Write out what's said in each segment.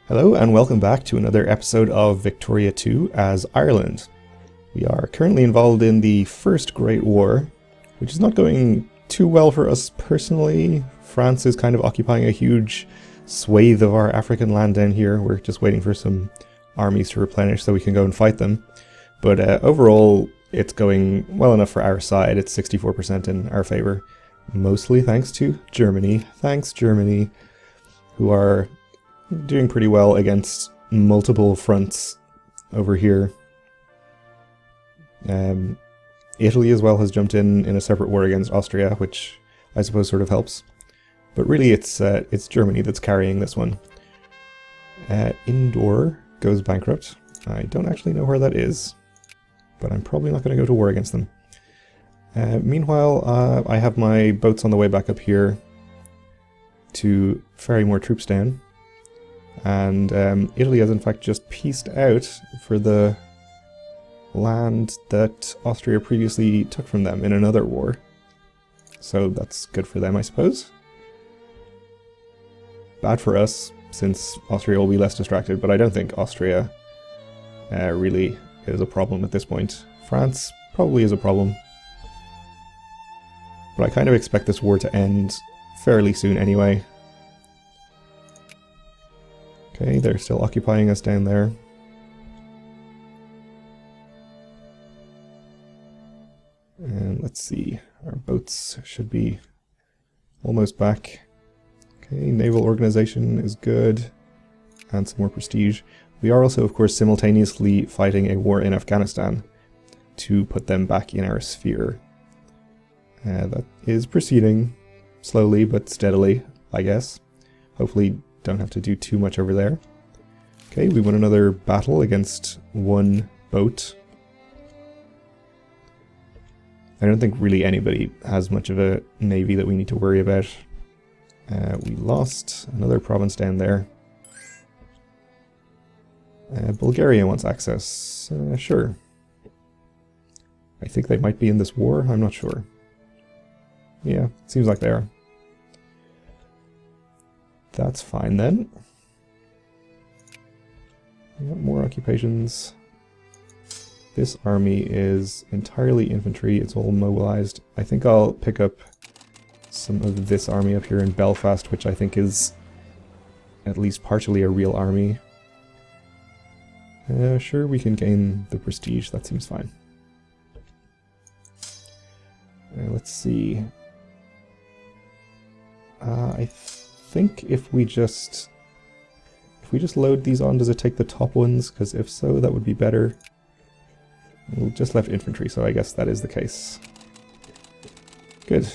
Hello and welcome back to another episode of Victoria 2 as Ireland. We are currently involved in the First Great War, which is not going too well for us personally. France is kind of occupying a huge swathe of our African land down here. We're just waiting for some armies to replenish so we can go and fight them. But overall, it's going well enough for our side. It's 64% in our favour, mostly thanks to Germany. Thanks, Germany, who are doing pretty well against multiple fronts over here. Italy as well has jumped in a separate war against Austria, which I suppose sort of helps. But really it's Germany that's carrying this one. Indore goes bankrupt. I don't actually know where that is, but I'm probably not going to go to war against them. Meanwhile, I have my boats on the way back up here to ferry more troops down. And Italy has in fact just pieced out for the land that Austria previously took from them in another war. So that's good for them, I suppose. Bad for us, since Austria will be less distracted, but I don't think Austria really is a problem at this point. France probably is a problem. But I kind of expect this war to end fairly soon anyway. Okay, they're still occupying us down there. And let's see, our boats should be almost back. Okay, naval organization is good, and some more prestige. We are also, of course, simultaneously fighting a war in Afghanistan to put them back in our sphere. That is proceeding slowly but steadily, I guess. Hopefully don't have to do too much over there. Okay, we won another battle against one boat. I don't think really anybody has much of a navy that we need to worry about. We lost another province down there. Bulgaria wants access. Sure. I think they might be in this war, I'm not sure. Yeah, seems like they are. That's fine then. More occupations. This army is entirely infantry, it's all mobilized. I think I'll pick up some of this army up here in Belfast, which I think is at least partially a real army. Sure, we can gain the prestige, that seems fine. Let's see. I think if we just load these on, does it take the top ones? Because if so, that would be better. We just left infantry, so I guess that is the case. Good.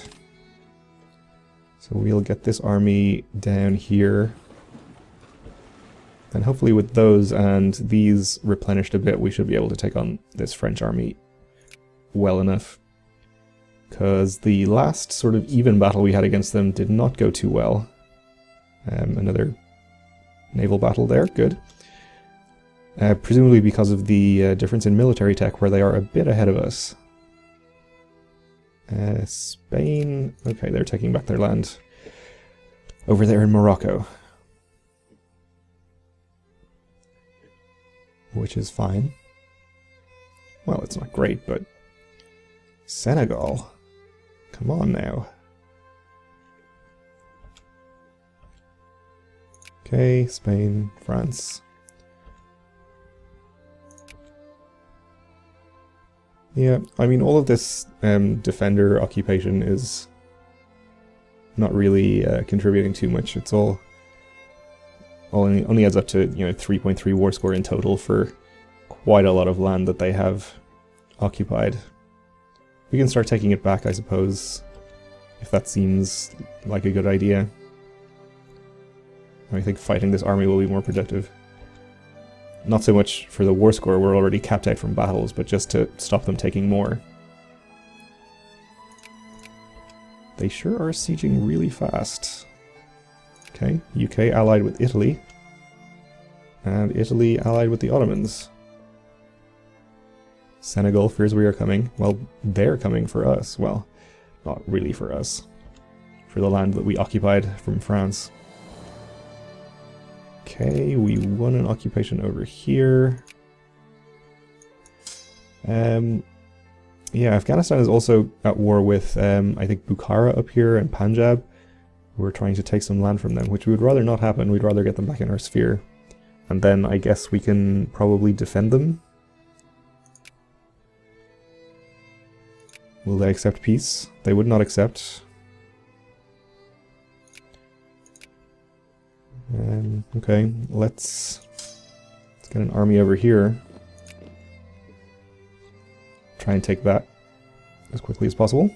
So we'll get this army down here. And hopefully with those and these replenished a bit, we should be able to take on this French army well enough. Because the last sort of even battle we had against them did not go too well. Another naval battle there, good. Presumably because of the difference in military tech, where they are a bit ahead of us. Spain, okay, they're taking back their land over there in Morocco. Which is fine. Well, it's not great, but Senegal, come on now. Okay, Spain, France. Yeah, I mean, all of this defender occupation is not really contributing too much. It's all only adds up to 3.3 war score in total for quite a lot of land that they have occupied. We can start taking it back, I suppose, if that seems like a good idea. I think fighting this army will be more productive. Not so much for the war score, we're already capped out from battles, but just to stop them taking more. They sure are sieging really fast. Okay, UK allied with Italy. And Italy allied with the Ottomans. Senegal fears we are coming. Well, they're coming for us. Well, not really for us. For the land that we occupied from France. Okay, we won an occupation over here. Yeah, Afghanistan is also at war with, I think, Bukhara up here and Punjab. We're trying to take some land from them, which we would rather not happen. We'd rather get them back in our sphere. And then I guess we can probably defend them. Will they accept peace? They would not accept. Okay, let's get an army over here. Try and take that as quickly as possible.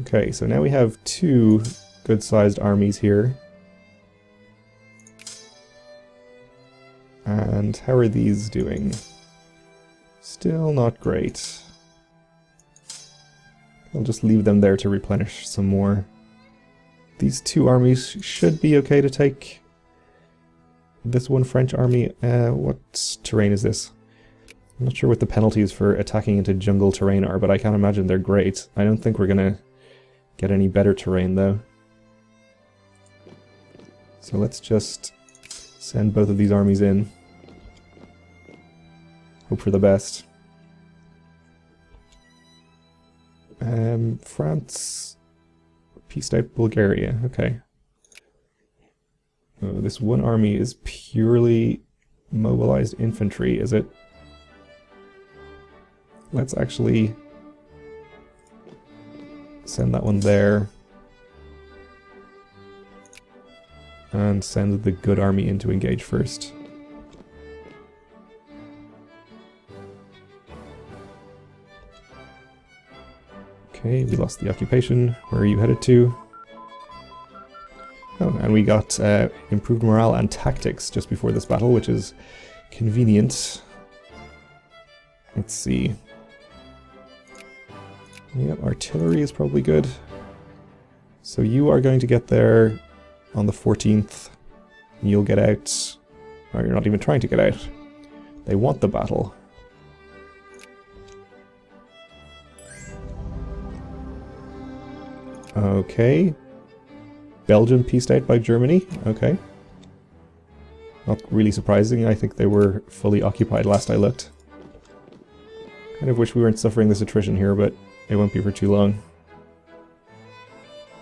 Okay, so now we have two good-sized armies here. And how are these doing? Still not great. I'll just leave them there to replenish some more. These two armies should be okay to take. This one French army, what terrain is this? I'm not sure what the penalties for attacking into jungle terrain are, but I can't imagine they're great. I don't think we're gonna get any better terrain though. So let's just send both of these armies in. Hope for the best. France, peace out Bulgaria, okay. Oh, this one army is purely mobilized infantry, is it? Let's actually send that one there. And send the good army in to engage first. Okay, we lost the occupation. Where are you headed to? Oh, and we got improved morale and tactics just before this battle, which is convenient. Let's see. Yep, artillery is probably good. So you are going to get there on the 14th. You'll get out. Oh, you're not even trying to get out. They want the battle. Okay. Belgium pieced out by Germany. Okay. Not really surprising. I think they were fully occupied last I looked. Kind of wish we weren't suffering this attrition here, but it won't be for too long.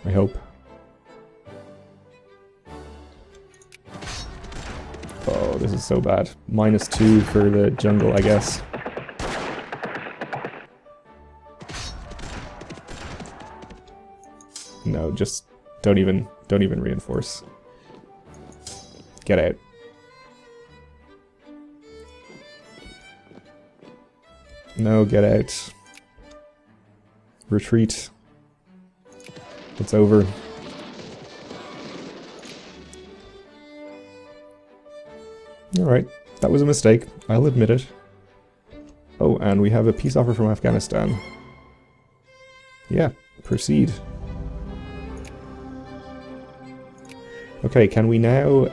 I hope. Oh, this is so bad. -2 for the jungle, I guess. No, just don't even reinforce. Get out. No, get out. Retreat. It's over. Alright, that was a mistake. I'll admit it. Oh, and we have a peace offer from Afghanistan. Yeah, proceed. Okay, can we now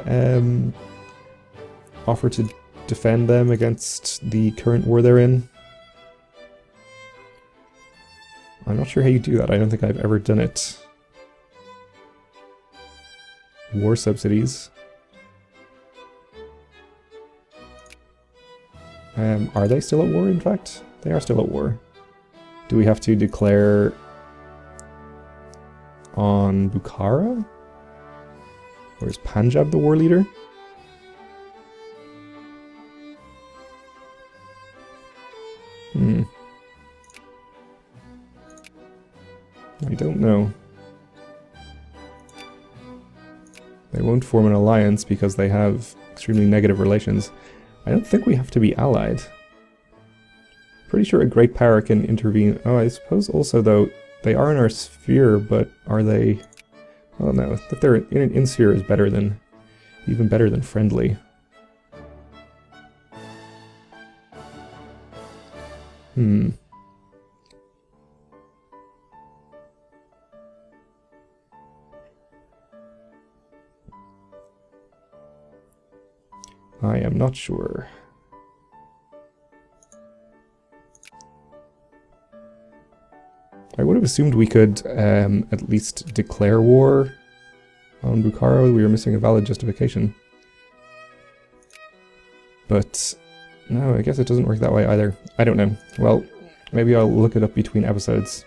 offer to defend them against the current war they're in? I'm not sure how you do that. I don't think I've ever done it. War subsidies. Are they still at war, in fact? They are still at war. Do we have to declare on Bukhara? Or is Punjab the war leader? I don't know. They won't form an alliance because they have extremely negative relations. I don't think we have to be allied. Pretty sure a great power can intervene. Oh, I suppose also, though, they are in our sphere, but are they... Oh no, that they're in sphere is better than... even better than friendly. I am not sure. I would have assumed we could at least declare war On Bukhara, we were missing a valid justification. But no, I guess it doesn't work that way either. I don't know. Well, maybe I'll look it up between episodes.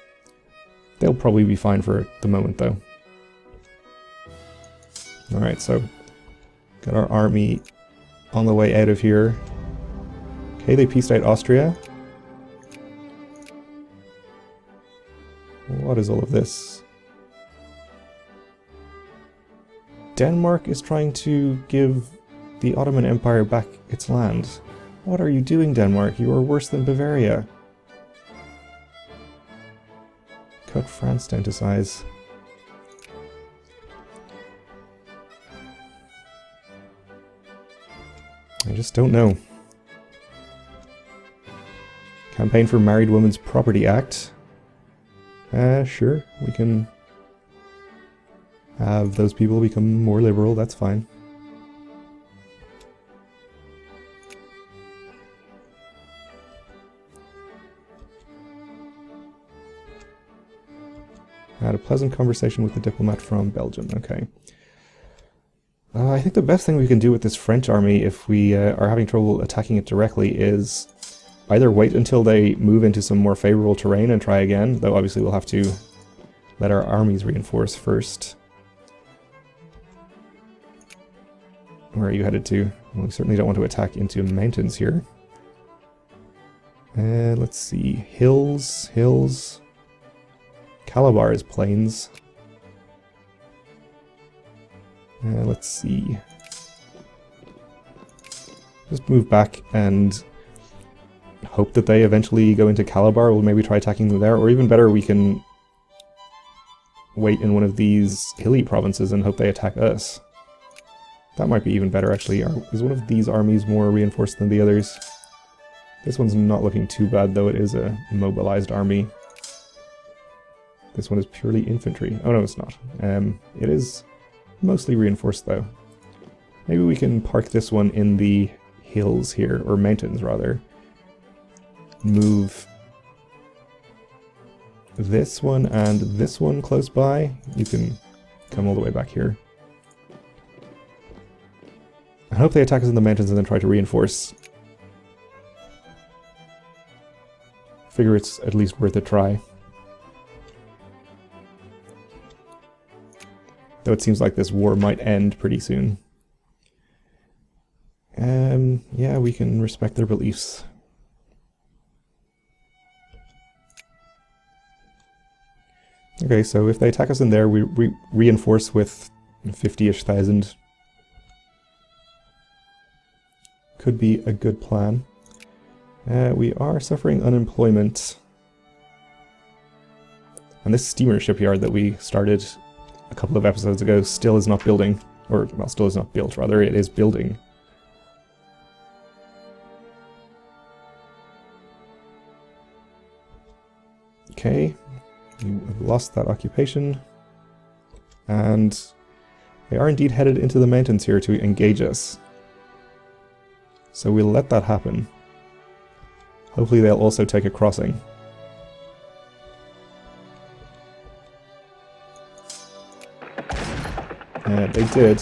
They'll probably be fine for the moment, though. Alright, so got our army on the way out of here. Okay, they pieced out Austria. What is all of this? Denmark is trying to give the Ottoman Empire back its land. What are you doing, Denmark? You are worse than Bavaria. Cut France down to size. I just don't know. Campaign for Married Women's Property Act. Sure, we can have those people become more liberal, that's fine. I had a pleasant conversation with the diplomat from Belgium, okay. I think the best thing we can do with this French army, if we are having trouble attacking it directly, is either wait until they move into some more favorable terrain and try again, though obviously we'll have to let our armies reinforce first. Where are you headed to? Well, we certainly don't want to attack into mountains here. Let's see. Hills. Calabar is plains. Let's see. Just move back and hope that they eventually go into Calabar. We'll maybe try attacking them there, or even better, we can wait in one of these hilly provinces and hope they attack us. That might be even better, actually. Is one of these armies more reinforced than the others? This one's not looking too bad, though it is a mobilized army. This one is purely infantry. Oh no, it's not. It is mostly reinforced, though. Maybe we can park this one in the hills here, or mountains, rather. Move this one and this one close by. You can come all the way back here. I hope they attack us in the mountains and then try to reinforce. Figure it's at least worth a try. Though it seems like this war might end pretty soon. Yeah, we can respect their beliefs. Okay, so if they attack us in there, we reinforce with 50-ish thousand. Could be a good plan. We are suffering unemployment. And this steamer shipyard that we started a couple of episodes ago still is not building. Or, well, still is not built, rather. It is building. Okay. We have lost that occupation. And they are indeed headed into the mountains here to engage us. So we'll let that happen. Hopefully they'll also take a crossing. They did.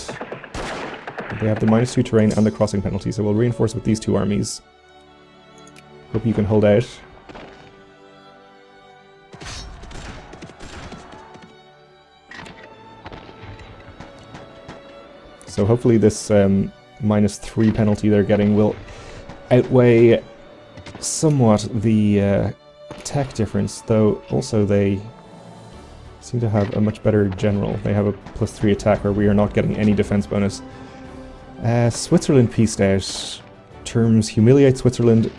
They have the -2 terrain and the crossing penalty, so we'll reinforce with these two armies. Hope you can hold out. So hopefully this -3 penalty they're getting will outweigh somewhat the tech difference, though also they seem to have a much better general. They have a +3 attack where we are not getting any defense bonus. Switzerland pieced out. Terms humiliate Switzerland,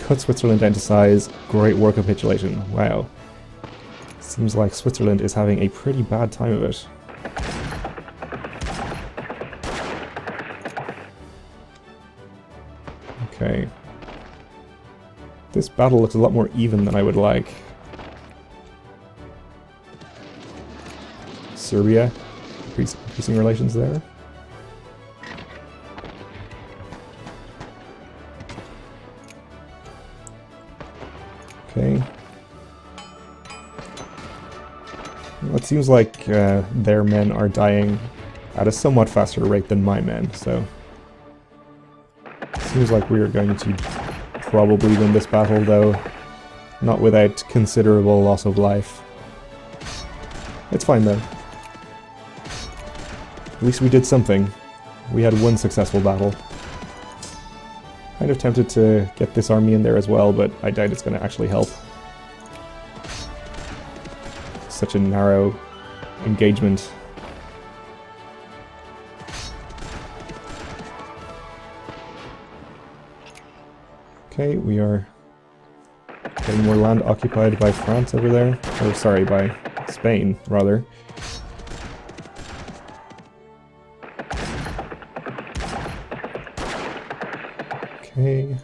cut Switzerland down to size, great war capitulation. Wow. Seems like Switzerland is having a pretty bad time of it. Okay. This battle looks a lot more even than I would like. Serbia, increasing relations there. Okay. Well, it seems like their men are dying at a somewhat faster rate than my men, so seems like we are going to probably win this battle, though not without considerable loss of life. It's fine though. At least we did something. We had one successful battle. Kind of tempted to get this army in there as well, but I doubt it's going to actually help. Such a narrow engagement. Okay, we are getting more land occupied by France over there. Or sorry, by Spain, rather. Okay.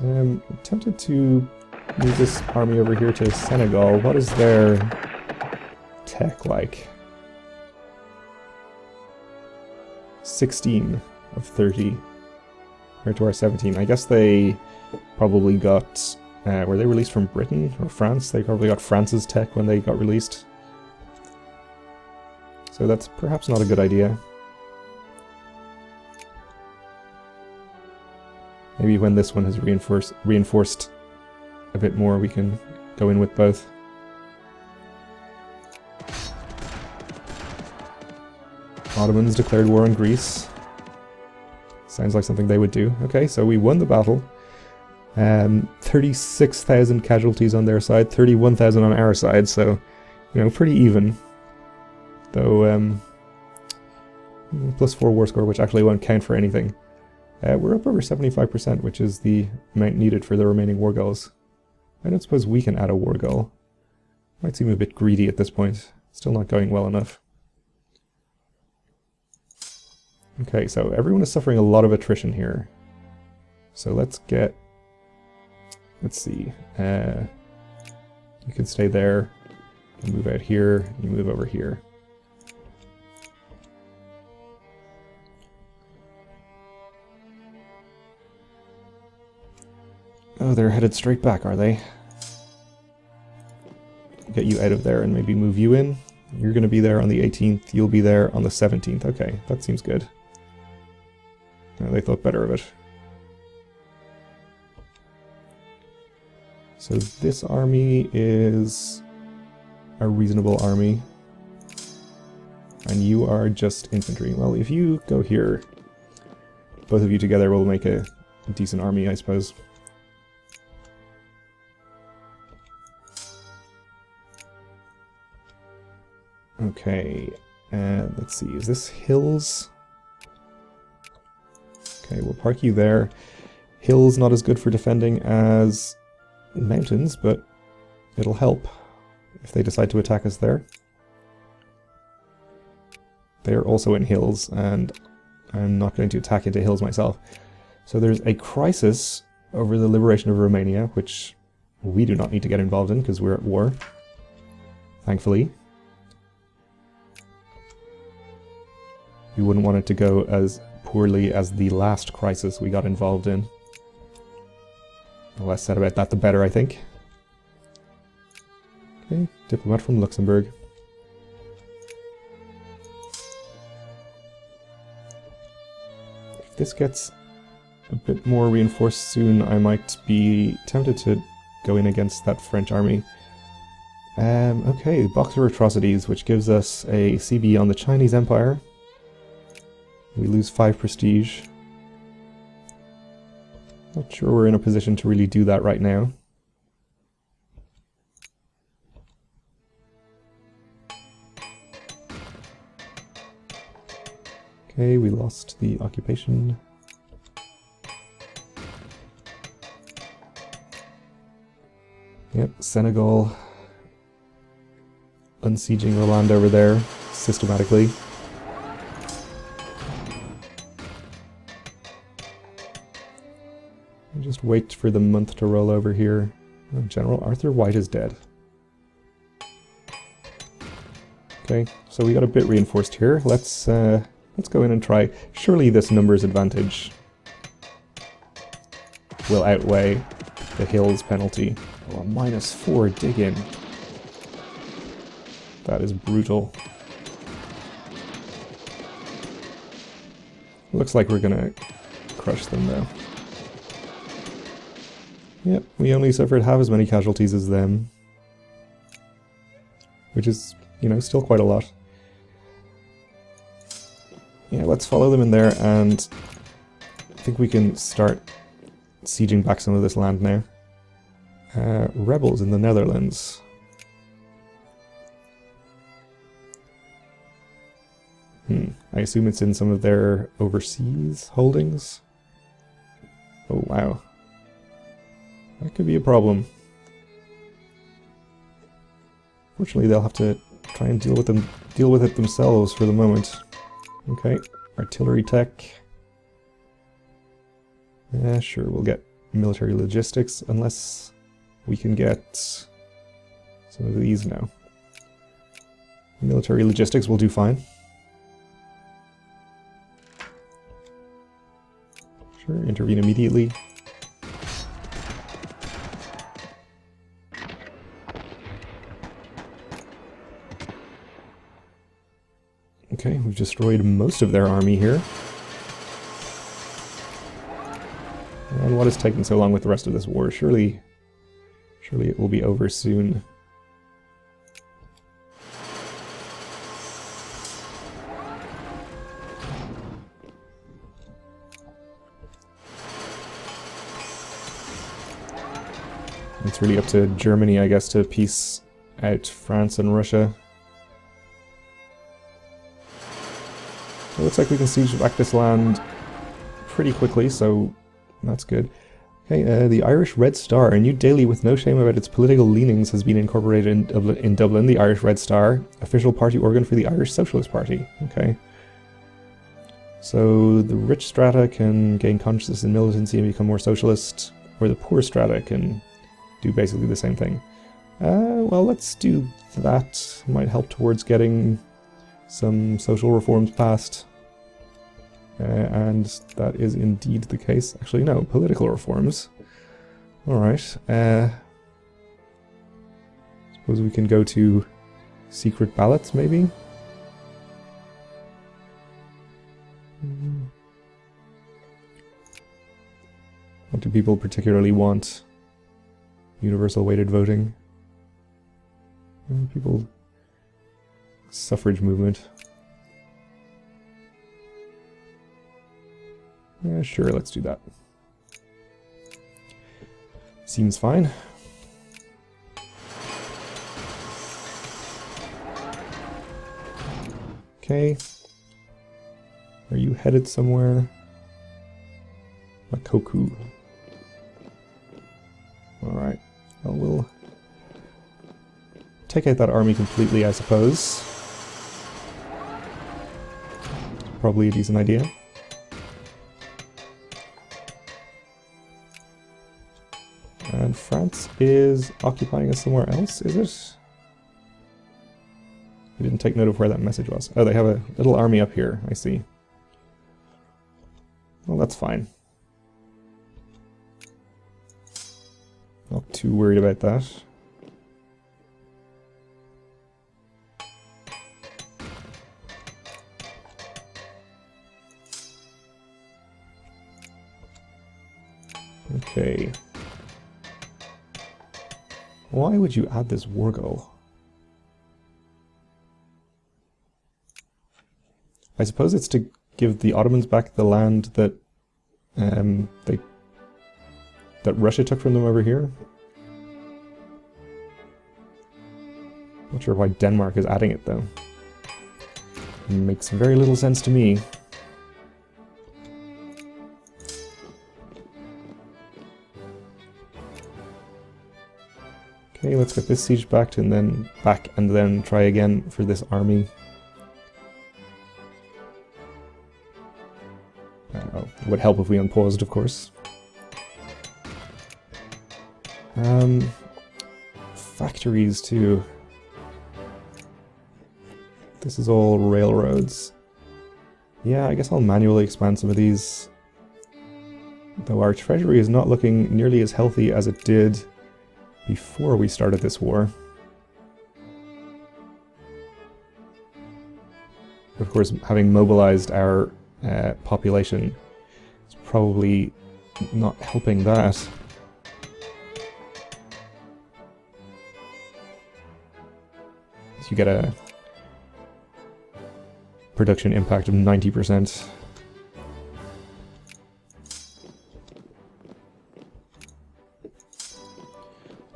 I'm tempted to move this army over here to Senegal. What is their tech like? 16 of 30 compared to our 17. I guess they probably got... were they released from Britain or France? They probably got France's tech when they got released. So that's perhaps not a good idea. Maybe when this one has reinforced a bit more, we can go in with both. Ottomans declared war on Greece. Sounds like something they would do. Okay, so we won the battle. 36,000 casualties on their side, 31,000 on our side, so, you know, pretty even. Though, +4 war score, which actually won't count for anything. We're up over 75%, which is the amount needed for the remaining war goals. I don't suppose we can add a war goal. Might seem a bit greedy at this point. Still not going well enough. Okay, so everyone is suffering a lot of attrition here. So let's see. You can stay there. You move out here. You move over here. Oh, they're headed straight back, are they? Get you out of there and maybe move you in. You're going to be there on the 18th. You'll be there on the 17th. Okay, that seems good. No, they thought better of it. So this army is a reasonable army. And you are just infantry. Well, if you go here, both of you together will make a decent army, I suppose. Okay, and let's see, is this hills? Okay, we'll park you there. Hills not as good for defending as mountains, but it'll help if they decide to attack us there. They are also in hills, and I'm not going to attack into hills myself. So there's a crisis over the liberation of Romania, which we do not need to get involved in because we're at war, thankfully. We wouldn't want it to go as poorly as the last crisis we got involved in. The less said about that, the better, I think. Okay, diplomat from Luxembourg. If this gets a bit more reinforced soon, I might be tempted to go in against that French army. Okay, Boxer Atrocities, which gives us a CB on the Chinese Empire. We lose 5 prestige. Not sure we're in a position to really do that right now. Okay, we lost the occupation. Yep, Senegal unsieging the land over there systematically. Just wait for the month to roll over here. Oh, General Arthur White is dead. Okay, so we got a bit reinforced here. Let's go in and try. Surely this numbers advantage will outweigh the hills penalty. Oh, a -4 dig in. That is brutal. Looks like we're gonna crush them though. Yep, we only suffered half as many casualties as them. Which is, you know, still quite a lot. Yeah, let's follow them in there, and I think we can start sieging back some of this land now. Rebels in the Netherlands. I assume it's in some of their overseas holdings? Oh, wow. That could be a problem. Fortunately, they'll have to try and deal with it themselves for the moment. Okay, artillery tech. Yeah, sure, we'll get military logistics, unless we can get some of these now. Military logistics will do fine. Sure, intervene immediately. Okay, we've destroyed most of their army here. And what is taking so long with the rest of this war? Surely it will be over soon. It's really up to Germany, I guess, to peace out France and Russia. It looks like we can siege back this land pretty quickly, so that's good. Okay, the Irish Red Star, a new daily with no shame about its political leanings, has been incorporated in Dublin. The Irish Red Star, official party organ for the Irish Socialist Party. Okay. So the rich strata can gain consciousness and militancy and become more socialist, or the poor strata can do basically the same thing. Well, let's do that. Might help towards getting some social reforms passed. And that is indeed the case. Actually, no, political reforms. Alright. Suppose we can go to secret ballots, maybe? What do people particularly want? Universal weighted voting? People... Suffrage movement. Yeah, sure, let's do that. Seems fine. Okay. Are you headed somewhere? Makoku. Alright. Well, we'll take out that army completely, I suppose. Probably a decent idea. And France is occupying us somewhere else, is it? I didn't take note of where that message was. Oh, they have a little army up here, I see. Well, that's fine. Not too worried about that. Okay. Why would you add this war goal? I suppose it's to give the Ottomans back the land that that Russia took from them over here. Not sure why Denmark is adding it though. Makes very little sense to me. Okay, let's get this siege back and then try again for this army. Oh, it would help if we unpaused, of course. Factories too. This is all railroads. Yeah, I guess I'll manually expand some of these. Though our treasury is not looking nearly as healthy as it did before we started this war. Of course, having mobilized our population is probably not helping that. So you get a production impact of 90%.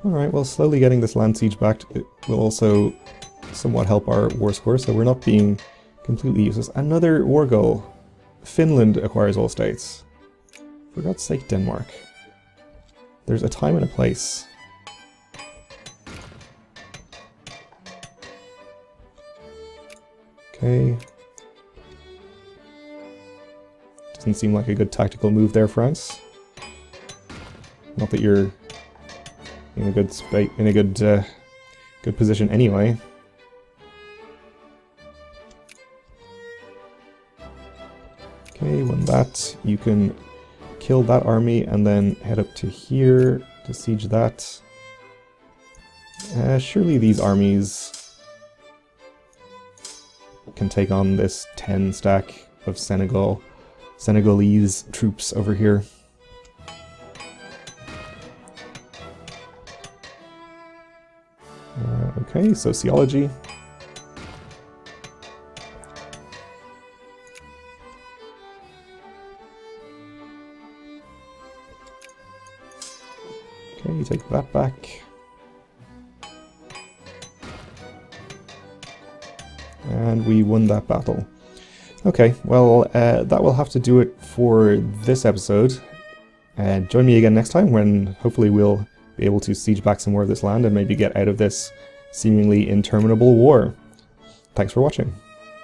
Alright, well, slowly getting this land siege back will also somewhat help our war score, so we're not being completely useless. Another war goal. Finland acquires all states. For God's sake, Denmark. There's a time and a place. Okay. Doesn't seem like a good tactical move there, France. Not that you're in a good good position anyway. Okay, when that, you can kill that army and then head up to here to siege that. Surely these armies can take on this 10 stack of Senegalese troops over here. Okay, sociology. Okay, you take that back. And we won that battle. Okay, well, that will have to do it for this episode. Join me again next time when hopefully we'll be able to siege back some more of this land and maybe get out of this seemingly interminable war. Thanks for watching.